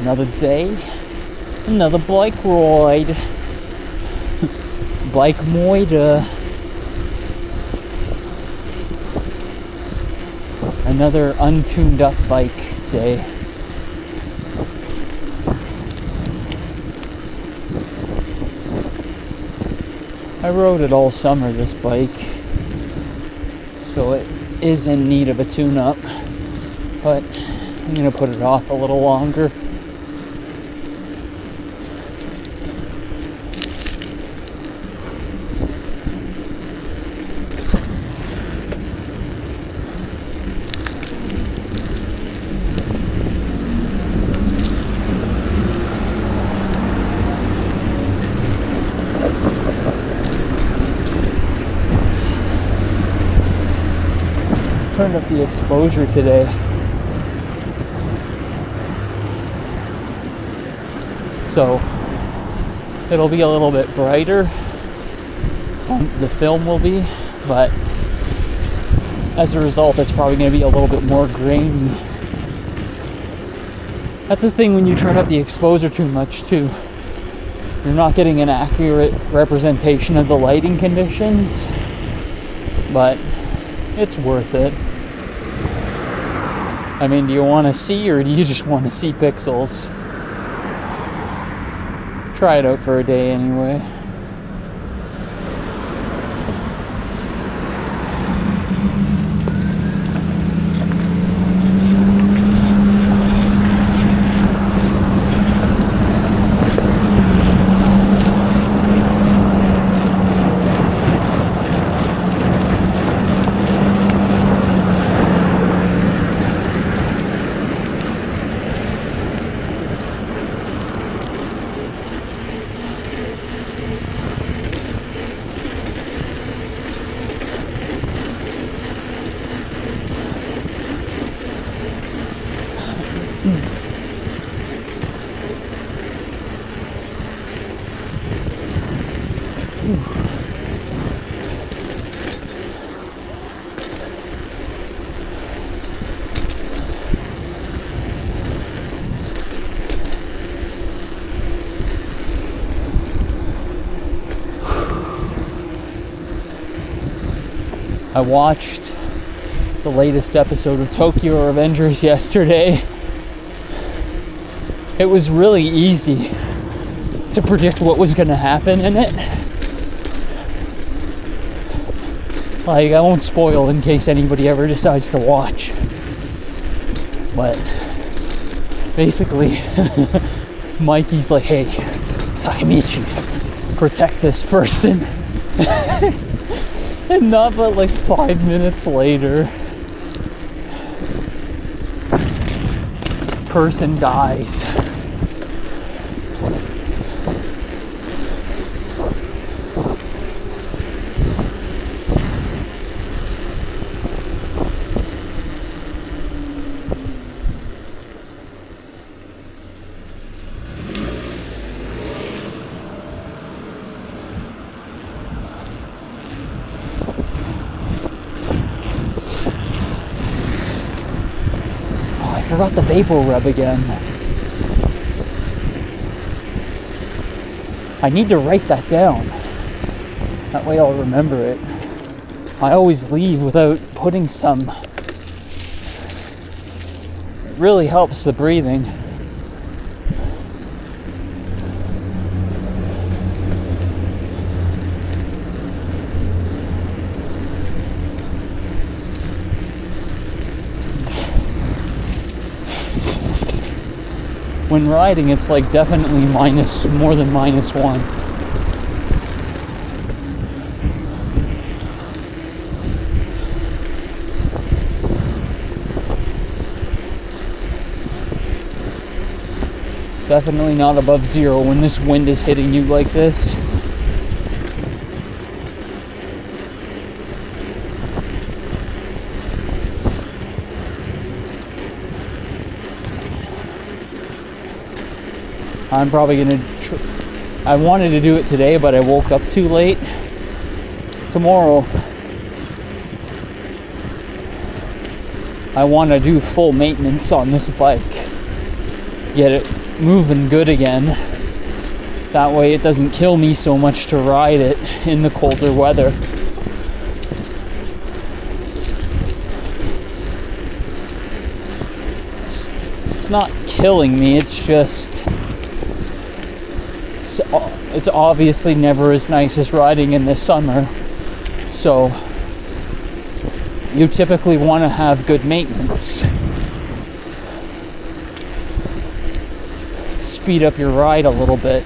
Another day, another bike ride. Bike moida. Another untuned up bike day. I rode it all summer, this bike, so it is in need of a tune-up, but I'm gonna put it off a little longer. Turned up the exposure today. So it'll be a little bit brighter. The film will be, but as a result, it's probably going to be a little bit more grainy. That's the thing when you turn up the exposure too much too. You're not getting an accurate representation of the lighting conditions, but it's worth it. I mean, do you want to see, or do you just want to see pixels? Try it out for a day anyway. I watched the latest episode of Tokyo Revengers yesterday. It was really easy to predict what was going to happen in it. Like, I won't spoil in case anybody ever decides to watch. But basically, Mikey's like, hey, Takemichi, protect this person. And not but like 5 minutes later, person dies. I forgot the vapo rub again. I need to write that down. That way I'll remember it. I always leave without putting some. It really helps the breathing. When riding, it's like definitely more than -1. It's definitely not above 0 when this wind is hitting you like this. I'm probably gonna I wanted to do it today, but I woke up too late. Tomorrow, I want to do full maintenance on this bike. Get it moving good again. That way it doesn't kill me so much to ride it in the colder weather. It's not killing me, it's just it's obviously never as nice as riding in the summer. So you typically want to have good maintenance. Speed up your ride a little bit.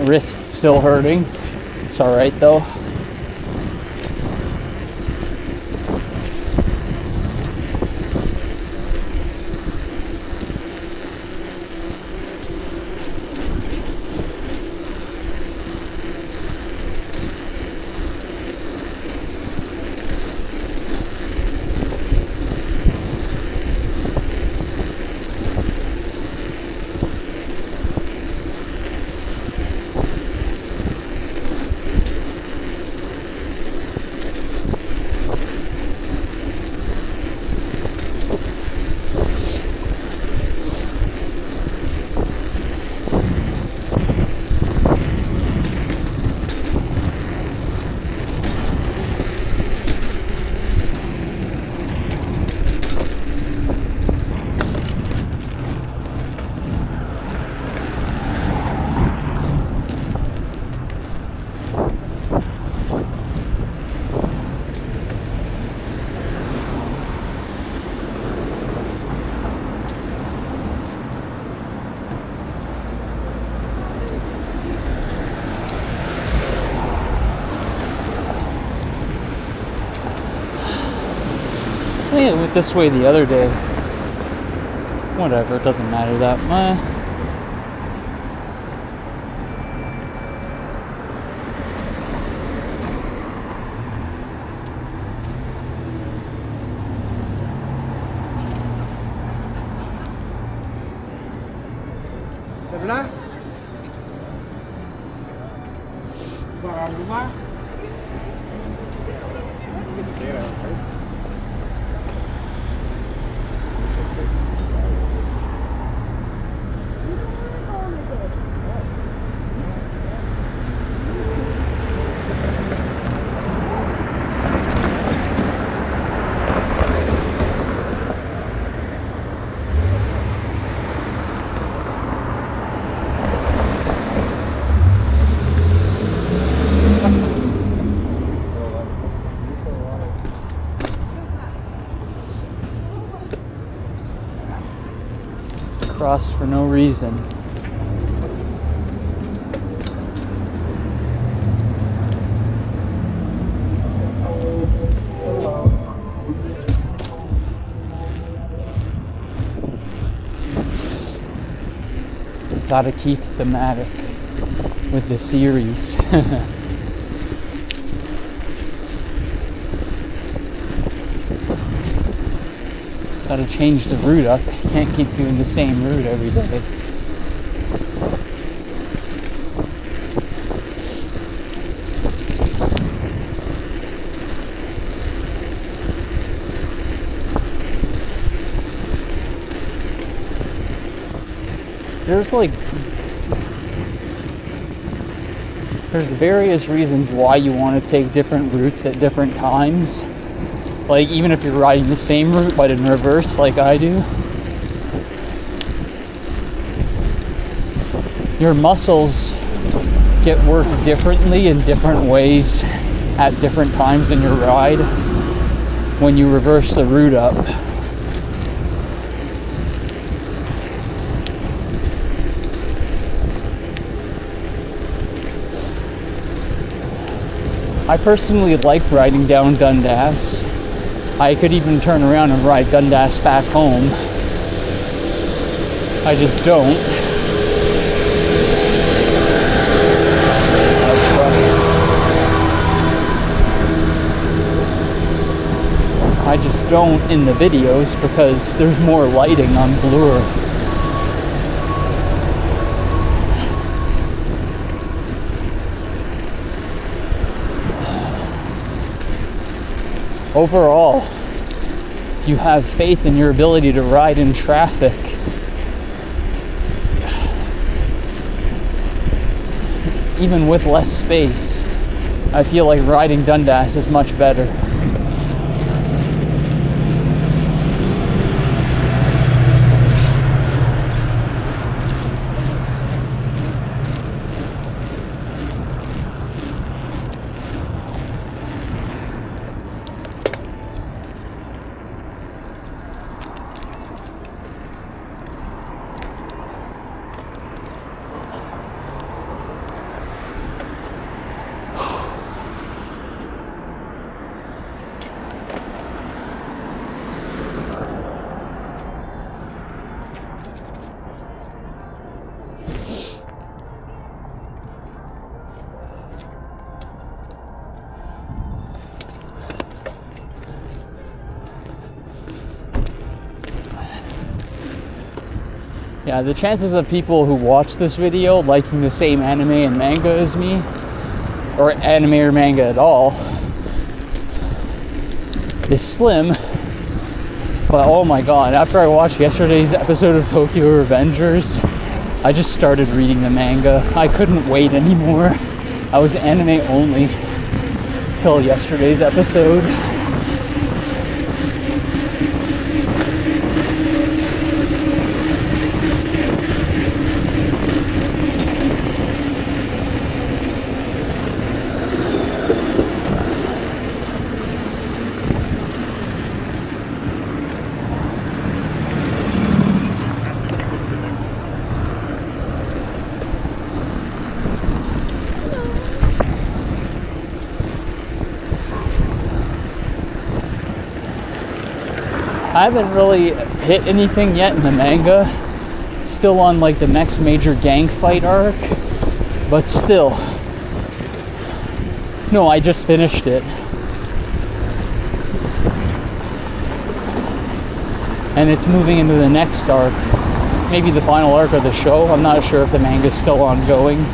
Wrist's still hurting. It's all right though. I think it went this way the other day. Whatever, it doesn't matter that much. Sebelah? Barang rumah? Crossed for no reason. Gotta keep thematic with the series. Gotta change the route up. Can't keep doing the same route every day. There's various reasons why you want to take different routes at different times. Like, even if you're riding the same route but in reverse like I do, your muscles get worked differently in different ways at different times in your ride when you reverse the route up. I personally like riding down Dundas. I could even turn around and ride Dundas back home. I just don't. I just don't in the videos because there's more lighting on Blur. Overall, if you have faith in your ability to ride in traffic, even with less space, I feel like riding Dundas is much better. Yeah, the chances of people who watch this video liking the same anime and manga as me, or anime or manga at all, is slim. But oh my god, after I watched yesterday's episode of Tokyo Revengers, I just started reading the manga. I couldn't wait anymore. I was anime only till yesterday's episode. I haven't really hit anything yet in the manga. Still on like the next major gang fight arc, but still. No, I just finished it. And it's moving into the next arc. Maybe the final arc of the show. I'm not sure if the manga's still ongoing.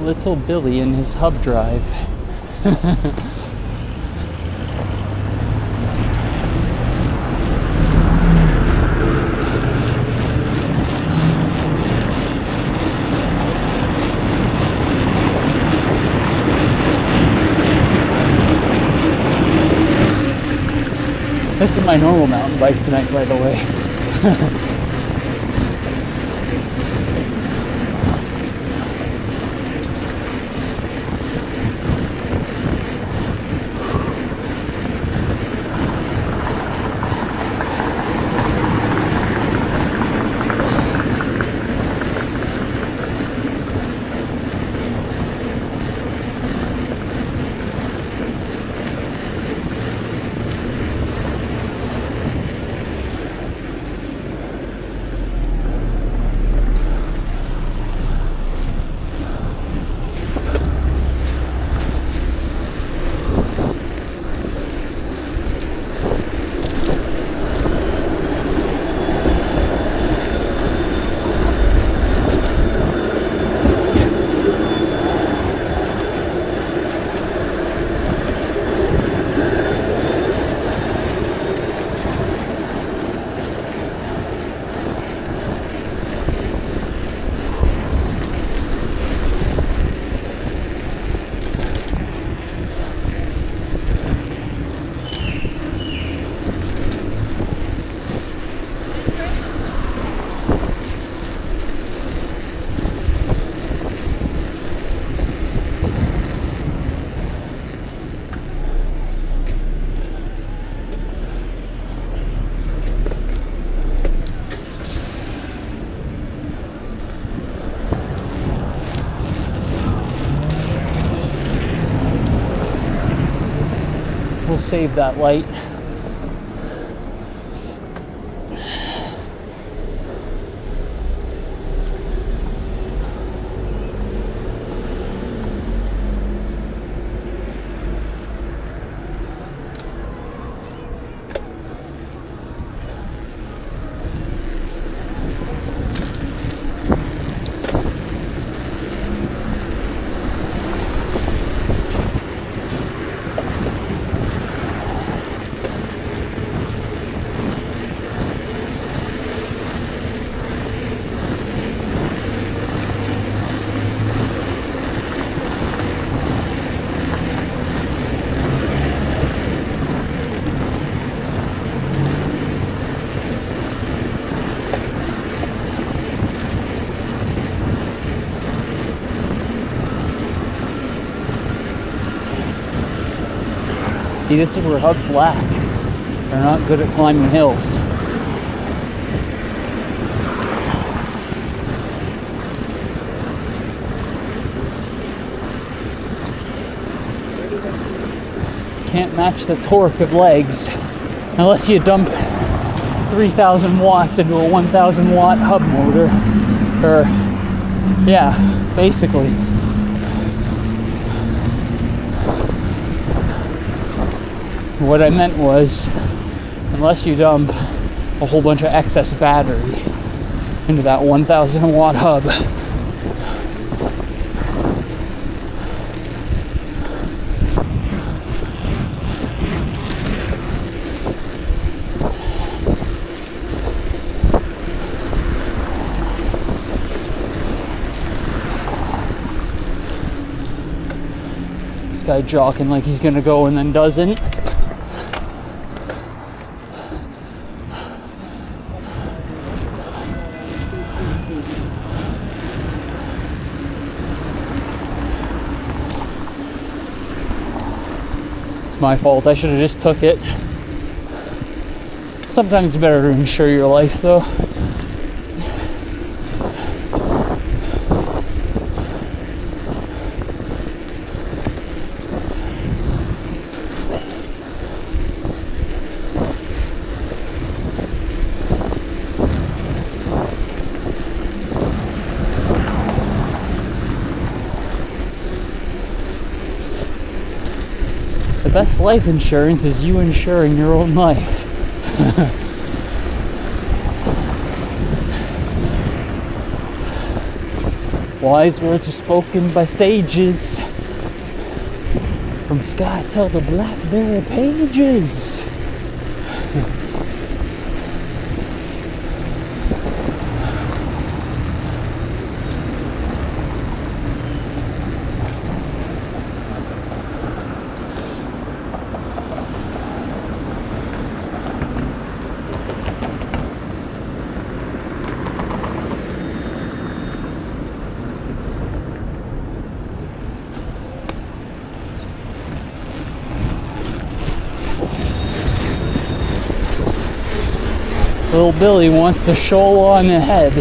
Little Billy in his hub drive. This is my normal mountain bike tonight, by the way. we'll save that light. See, this is where hubs lack. They're not good at climbing hills. Can't match the torque of legs unless you dump 3,000 watts into a 1,000 watt hub motor. Or, yeah, basically. What I meant was, unless you dump a whole bunch of excess battery into that 1,000 watt hub. This guy jockeying like he's gonna go and then doesn't. My fault. I should have just took it. Sometimes it's better to insure your life, though. The best life insurance is you insuring your own life. Wise words are spoken by sages. From sky till the blackberry pages. Little Billy wants to shoal on ahead.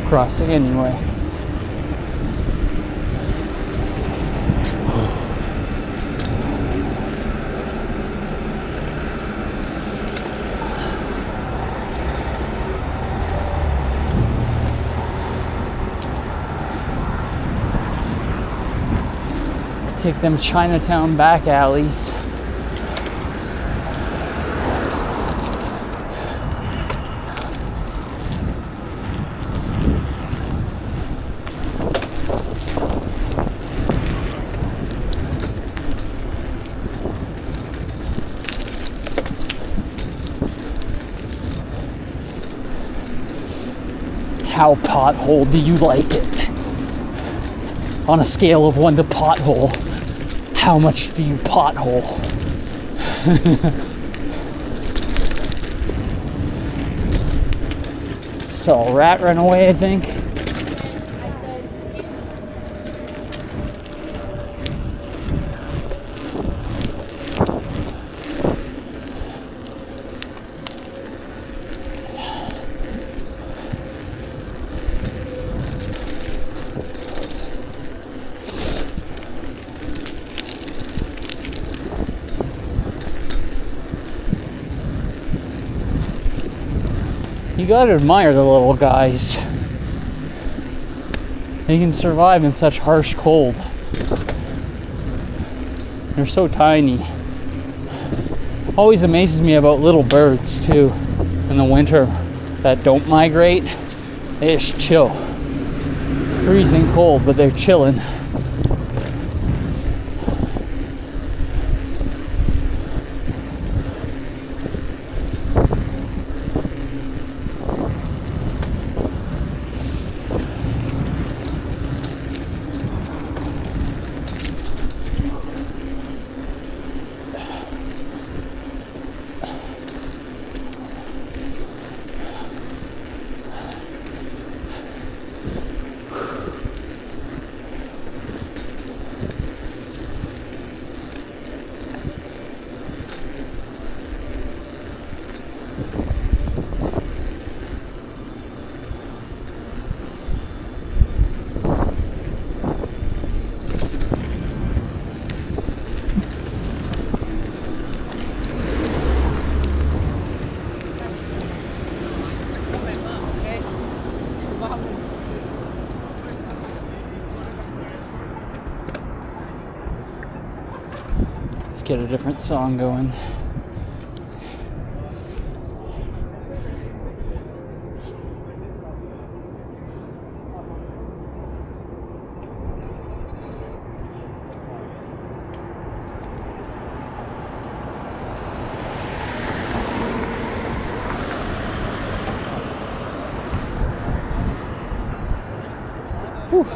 crossing anyway. Take them Chinatown back alleys. How pothole do you like it? On a scale of 1 to pothole, how much do you pothole? Saw a rat run away, I think. You gotta admire the little guys. They can survive in such harsh cold. They're so tiny. Always amazes me about little birds too in the winter that don't migrate. They just chill. Freezing cold, but they're chilling. Let's get a different song going. Whew.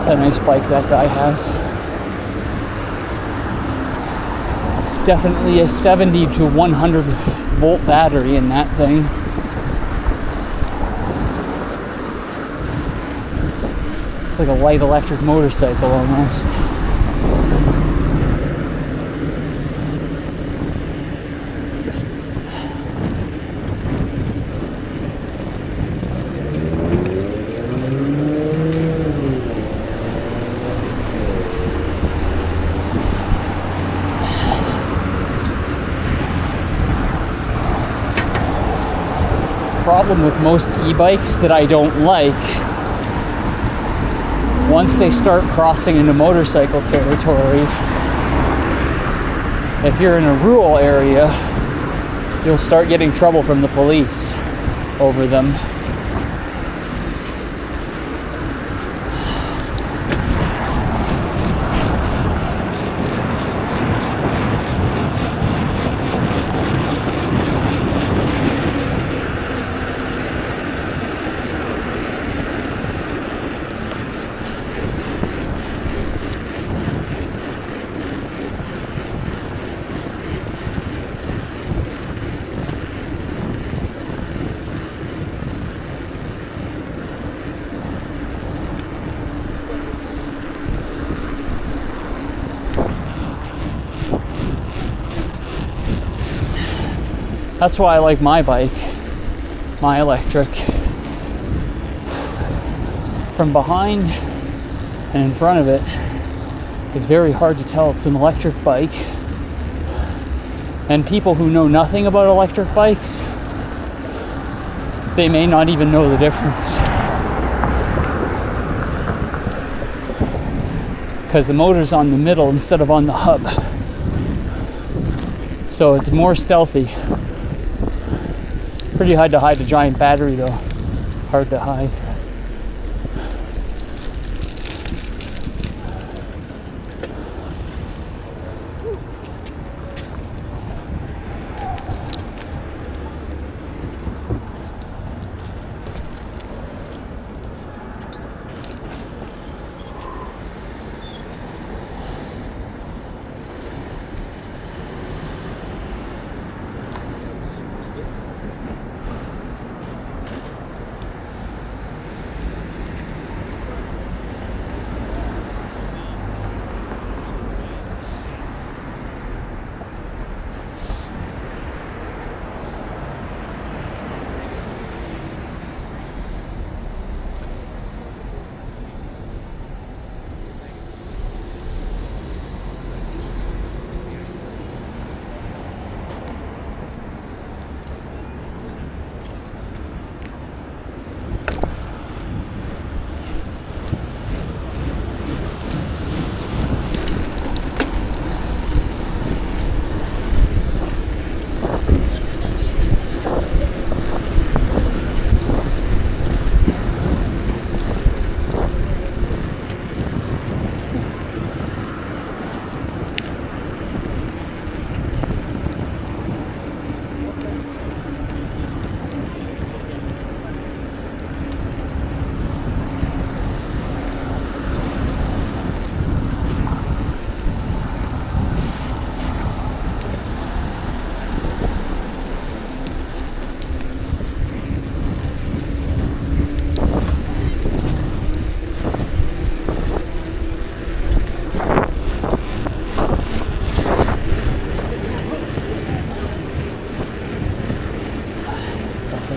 That's a nice bike that guy has. It's definitely a 70 to 100 volt battery in that thing. It's like a light electric motorcycle almost. problem with most e-bikes that I don't like. Once they start crossing into motorcycle territory, if you're in a rural area, you'll start getting trouble from the police over them. That's why I like my bike, my electric. From behind and in front of it, it's very hard to tell it's an electric bike. And people who know nothing about electric bikes, they may not even know the difference. Because the motor's on the middle instead of on the hub. So it's more stealthy. Pretty hard to hide a giant battery though. Hard to hide.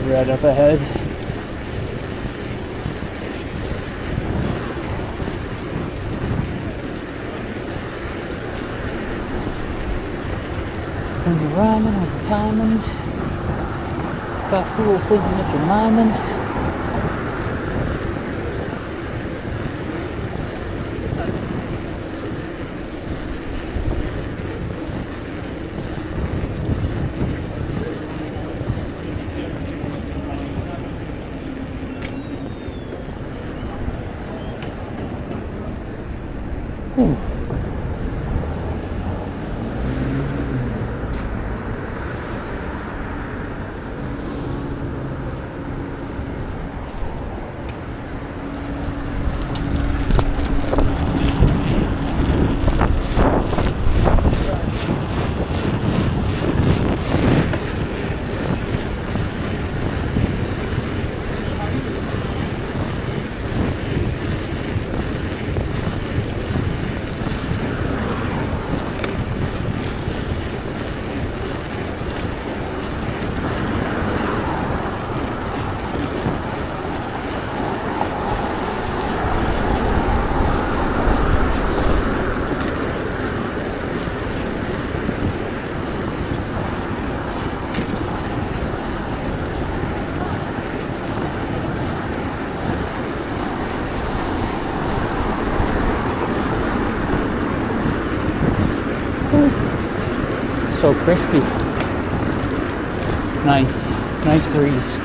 Right up ahead. When you're rhyming with the timing, got fools thinking that you're miming. so crispy. Nice breeze.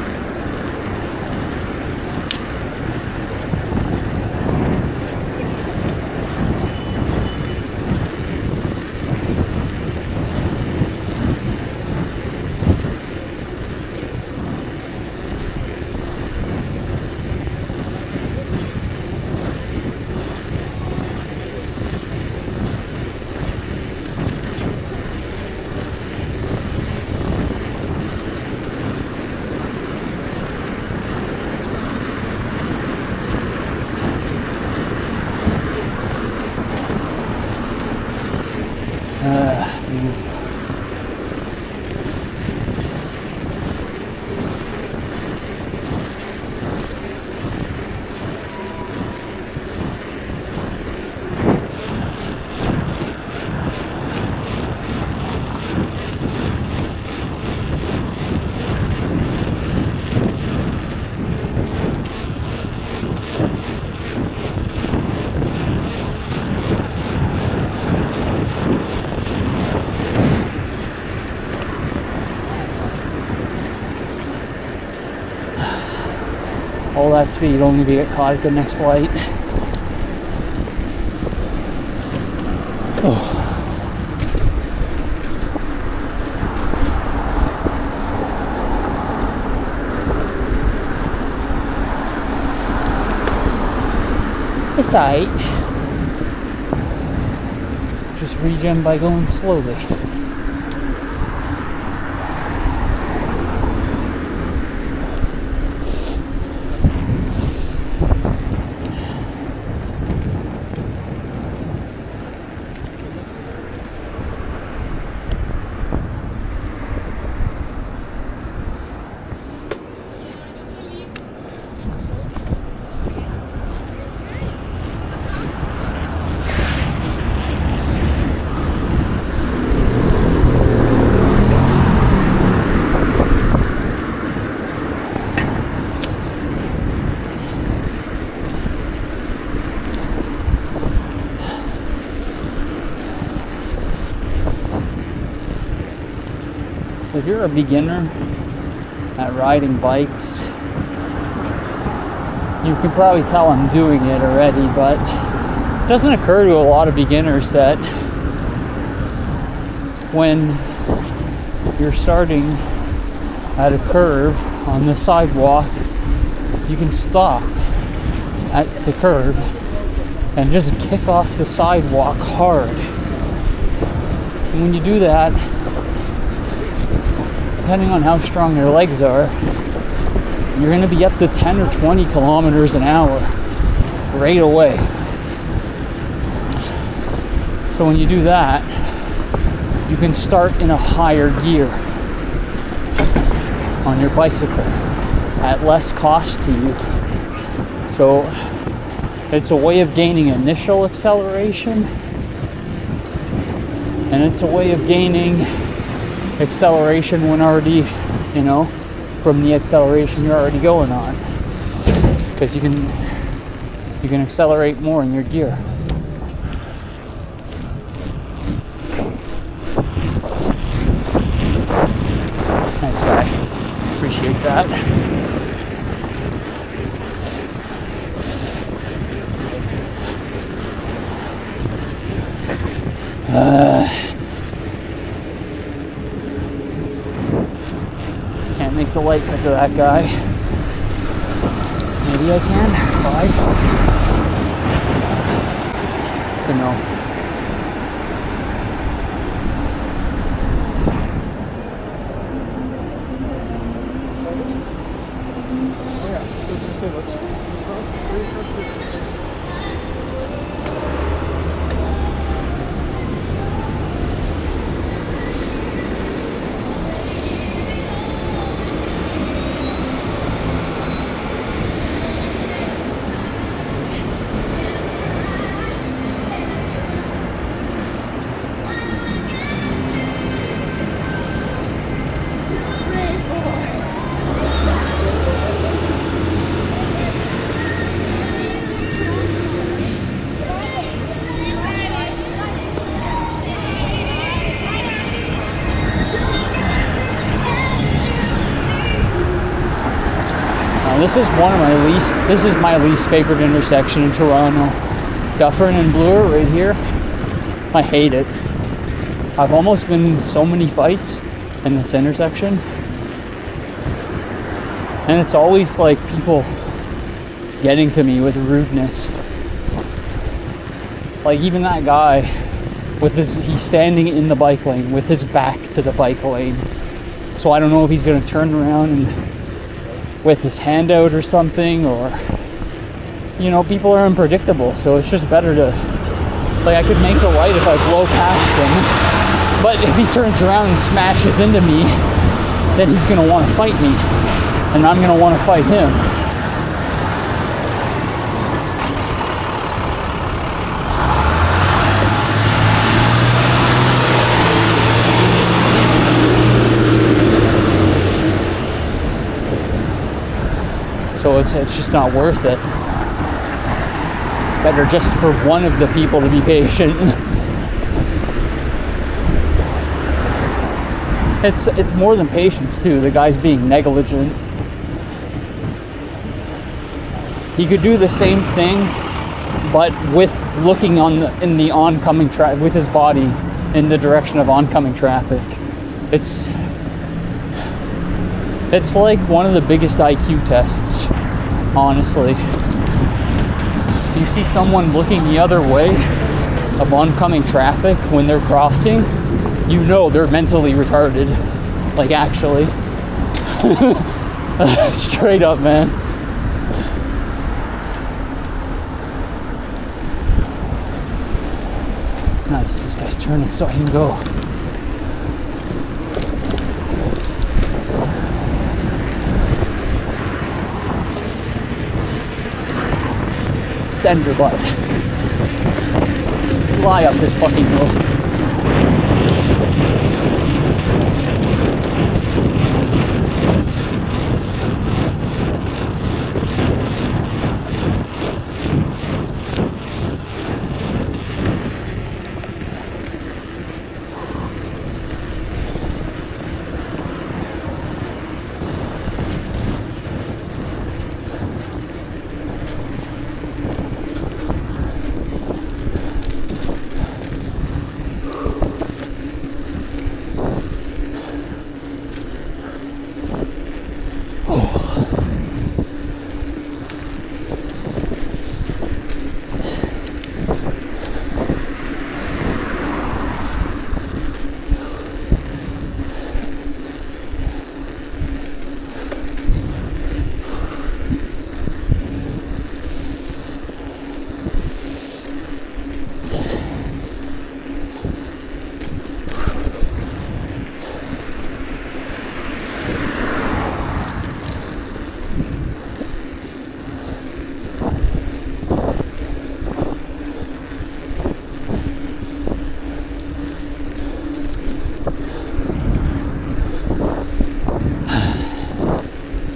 All that speed only to get caught at the next light. Oh. It's alright. Just regen by going slowly. If you're a beginner at riding bikes, you can probably tell I'm doing it already, but it doesn't occur to a lot of beginners that when you're starting at a curve on the sidewalk, you can stop at the curve and just kick off the sidewalk hard. And when you do that, depending on how strong your legs are, you're going to be up to 10 or 20 kilometers an hour right away. So when you do that, you can start in a higher gear on your bicycle at less cost to you. So it's a way of gaining initial acceleration, and it's a way of gaining acceleration when already, from the acceleration you're already going on, because you can accelerate more in your gear. Nice guy, appreciate that. Can't make the light because of that guy. Maybe I can. 5. It's a no. this is my least favorite intersection in Toronto. Dufferin and Bloor right here. I hate it. I've almost been in so many fights in this intersection. And it's always like people getting to me with rudeness. Like even that guy he's standing in the bike lane with his back to the bike lane. So I don't know if he's gonna turn around and whip his hand out or something, or people are unpredictable, so it's just better to, like, I could make a right if I blow past him, but if he turns around and smashes into me, then he's gonna want to fight me, and I'm gonna want to fight him. So it's just not worth it. It's better just for one of the people to be patient. It's more than patience too. The guy's being negligent. He could do the same thing, but with looking in the oncoming traffic, with his body in the direction of oncoming traffic. It's like one of the biggest IQ tests, honestly. You see someone looking the other way of oncoming traffic when they're crossing, they're mentally retarded. Like, actually. Straight up, man. Nice, this guy's turning so I can go. Send your butt. Fly up this fucking hill.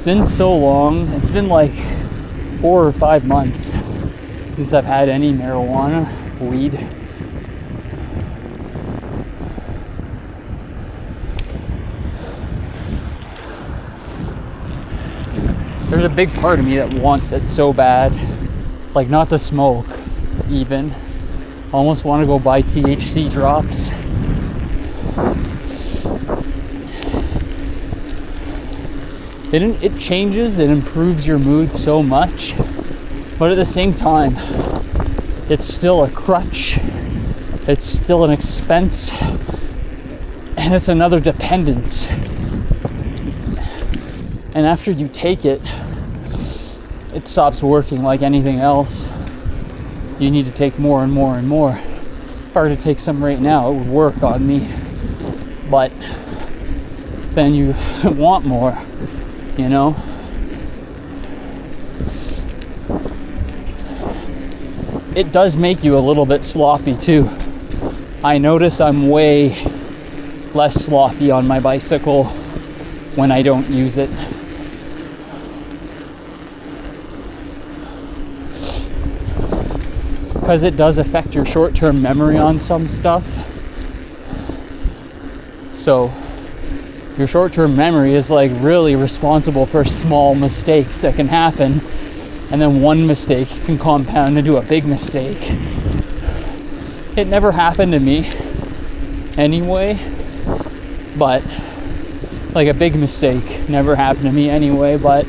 Been so long. It's been like 4 or 5 months since I've had any marijuana, weed. There's a big part of me that wants it so bad, like not to smoke even. I almost want to go buy THC drops. It changes, it improves your mood so much, but at the same time, it's still a crutch, it's still an expense, and it's another dependence. And after you take it, it stops working like anything else. You need to take more and more and more. If I were to take some right now, it would work on me, but then you want more. It does make you a little bit sloppy too. I notice I'm way less sloppy on my bicycle when I don't use it. Because it does affect your short-term memory on some stuff. So your short-term memory is like really responsible for small mistakes that can happen, and then one mistake can compound into a big mistake. It never happened to me anyway, but like a big mistake never happened to me anyway, but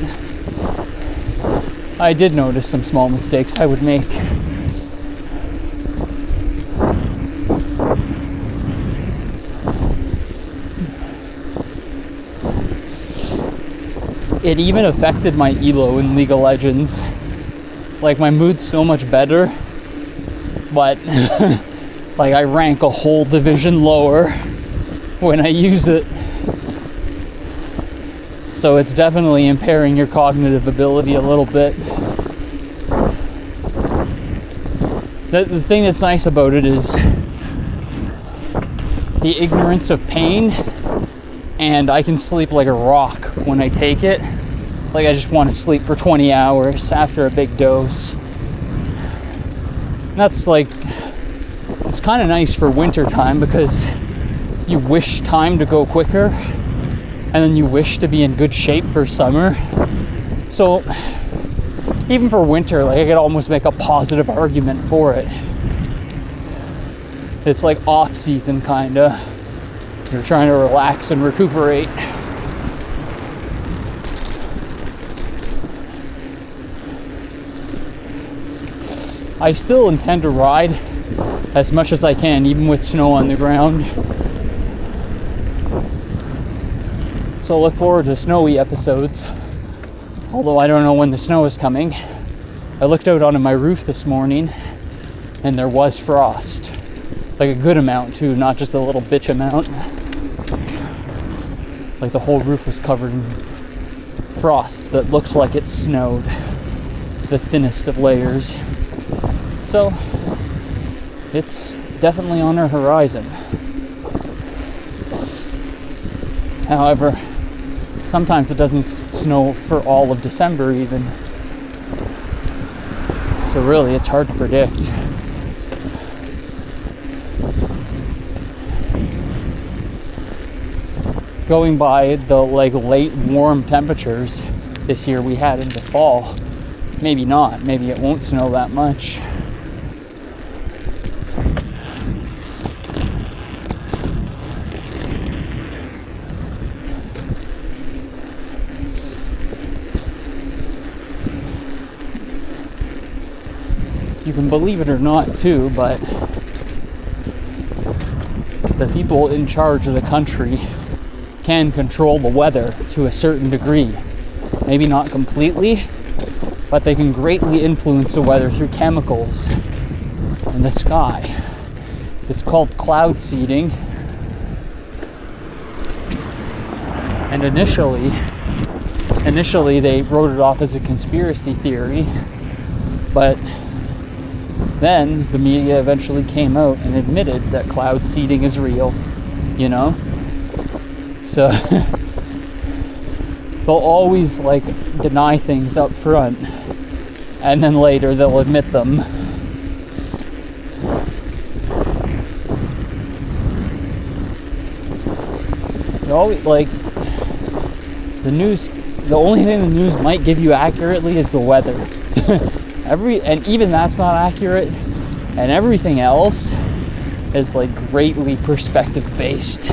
I did notice some small mistakes I would make. It even affected my elo in League of Legends. Like, my mood's so much better, but like I rank a whole division lower when I use it. So it's definitely impairing your cognitive ability a little bit. The thing that's nice about it is the ignorance of pain, and I can sleep like a rock when I take it. Like, I just want to sleep for 20 hours after a big dose. And that's like, it's kind of nice for winter time because you wish time to go quicker, and then you wish to be in good shape for summer. So even for winter, like, I could almost make a positive argument for it. It's like off season, kinda. You're trying to relax and recuperate. I still intend to ride as much as I can, even with snow on the ground. So look forward to snowy episodes. Although I don't know when the snow is coming. I looked out onto my roof this morning and there was frost. Like a good amount too, not just a little bitch amount. Like the whole roof was covered in frost that looked like it snowed. The thinnest of layers. So, it's definitely on our horizon. However, sometimes it doesn't snow for all of December even. So really, it's hard to predict. Going by the late warm temperatures this year we had in the fall, maybe not. Maybe it won't snow that much. You can believe it or not too, but the people in charge of the country can control the weather to a certain degree. Maybe not completely, but they can greatly influence the weather through chemicals in the sky. It's called cloud seeding. And initially they wrote it off as a conspiracy theory, but then the media eventually came out and admitted that cloud seeding is real, you know? So they'll always like deny things up front, and then later they'll admit them. They always, like, the news, the only thing the news might give you accurately is the weather. And even that's not accurate, and everything else is like greatly perspective based.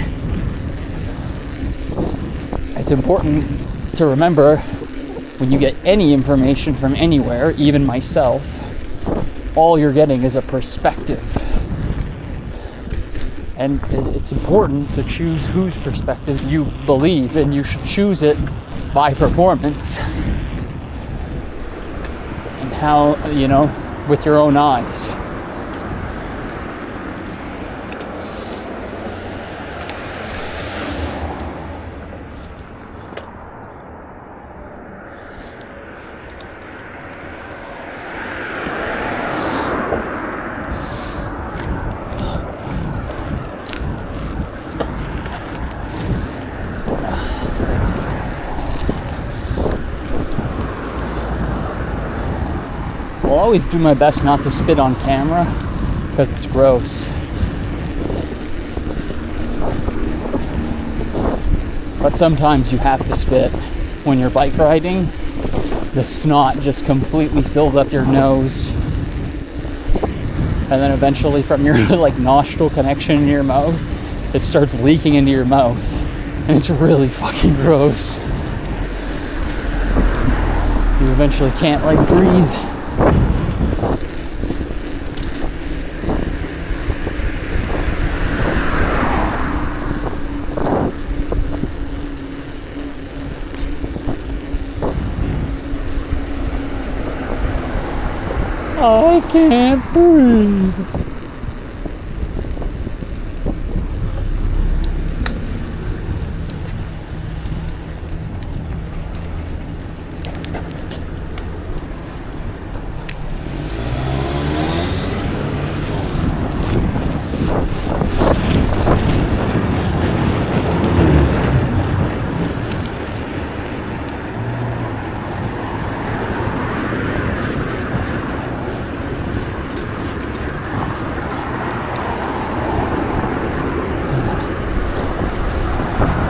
It's important to remember when you get any information from anywhere, even myself, all you're getting is a perspective. And it's important to choose whose perspective you believe, and you should choose it by performance. And how, you know, with your own eyes. I'll always do my best not to spit on camera because it's gross. But sometimes you have to spit when you're bike riding. The snot just completely fills up your nose. And then eventually from your like nostril connection in your mouth, it starts leaking into your mouth. And it's really fucking gross. You eventually can't like breathe. I can't breathe.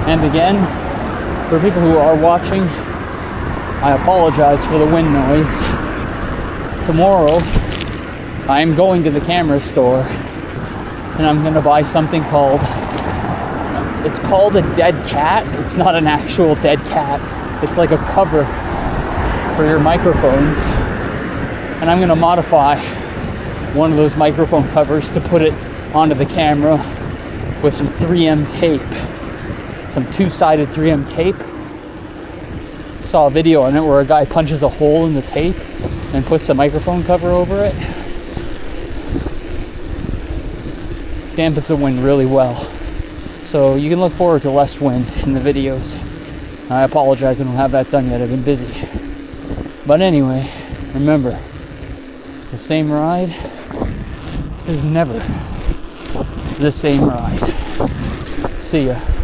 And again, for people who are watching, I apologize for the wind noise. Tomorrow, I am going to the camera store and I'm going to buy something called, it's called a dead cat. It's not an actual dead cat. It's like a cover for your microphones. And I'm going to modify one of those microphone covers to put it onto the camera with some 3M tape. Some two-sided 3M tape. Saw a video on it where a guy punches a hole in the tape and puts the microphone cover over it. Dampens the wind really well. So you can look forward to less wind in the videos. I apologize, I don't have that done yet. I've been busy. But anyway, remember, the same ride is never the same ride. See ya.